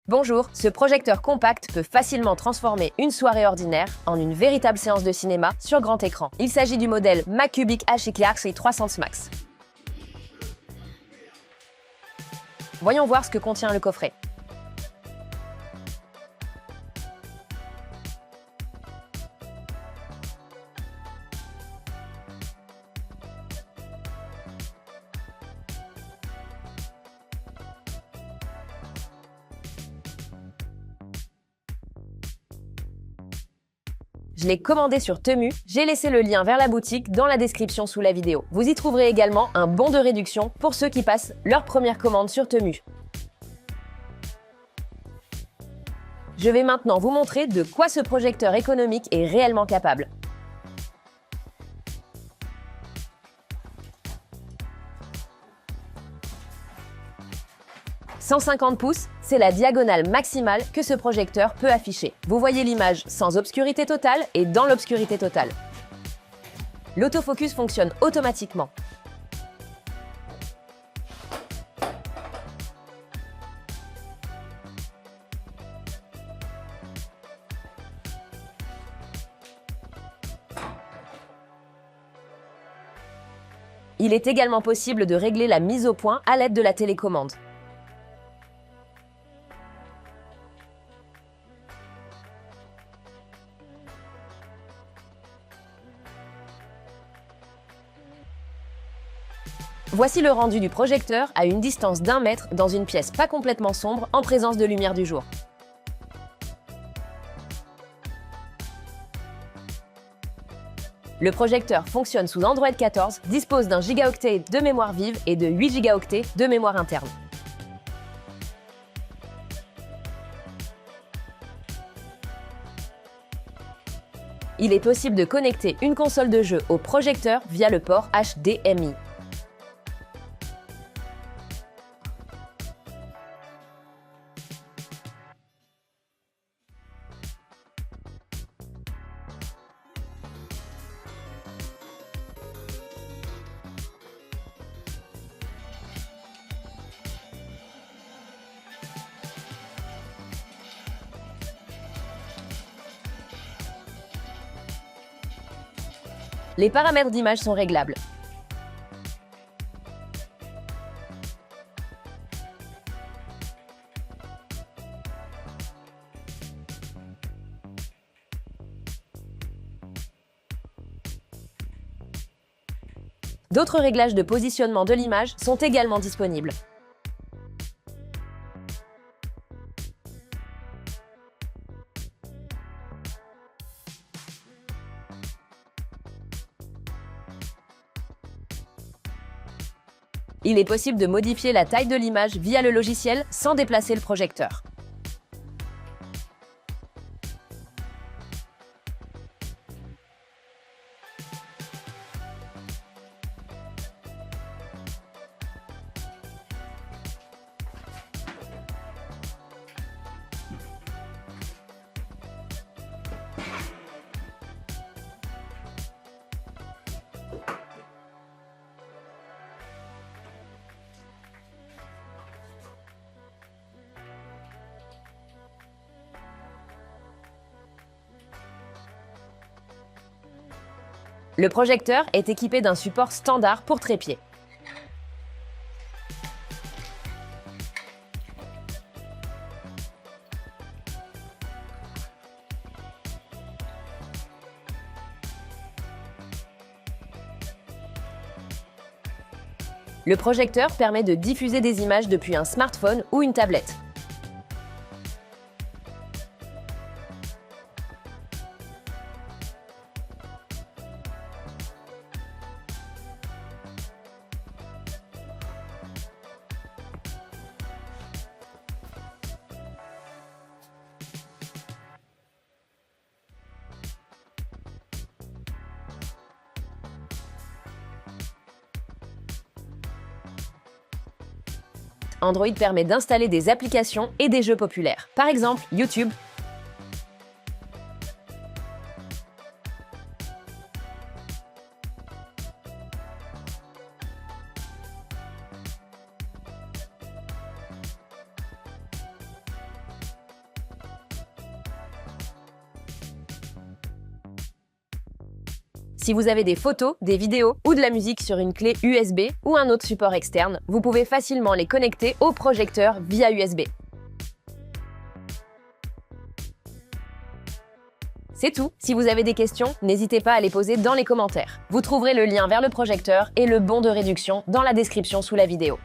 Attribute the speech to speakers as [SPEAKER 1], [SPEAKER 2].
[SPEAKER 1] Bonjour, ce projecteur compact peut facilement transformer une soirée ordinaire en une véritable séance de cinéma sur grand écran. Il s'agit du modèle Macubic HXR 300 Max. Voyons voir ce que contient le coffret. Je l'ai commandé sur Temu, j'ai laissé le lien vers la boutique dans la description sous la vidéo. Vous y trouverez également un bon de réduction pour ceux qui passent leur première commande sur Temu. Je vais maintenant vous montrer de quoi ce projecteur économique est réellement capable. 150 pouces, c'est la diagonale maximale que ce projecteur peut afficher. Vous voyez l'image sans obscurité totale et dans l'obscurité totale. L'autofocus fonctionne automatiquement. Il est également possible de régler la mise au point à l'aide de la télécommande. Voici le rendu du projecteur à une distance d'1 mètre dans une pièce pas complètement sombre en présence de lumière du jour. Le projecteur fonctionne sous Android 14, dispose d'un gigaoctet de mémoire vive et de 8 gigaoctets de mémoire interne. Il est possible de connecter une console de jeu au projecteur via le port HDMI. Les paramètres d'image sont réglables. D'autres réglages de positionnement de l'image sont également disponibles. Il est possible de modifier la taille de l'image via le logiciel sans déplacer le projecteur. Le projecteur est équipé d'un support standard pour trépied. Le projecteur permet de diffuser des images depuis un smartphone ou une tablette. Android permet d'installer des applications et des jeux populaires. Par exemple, YouTube. Si vous avez des photos, des vidéos ou de la musique sur une clé USB ou un autre support externe, vous pouvez facilement les connecter au projecteur via USB. C'est tout. Si vous avez des questions, n'hésitez pas à les poser dans les commentaires. Vous trouverez le lien vers le projecteur et le bon de réduction dans la description sous la vidéo.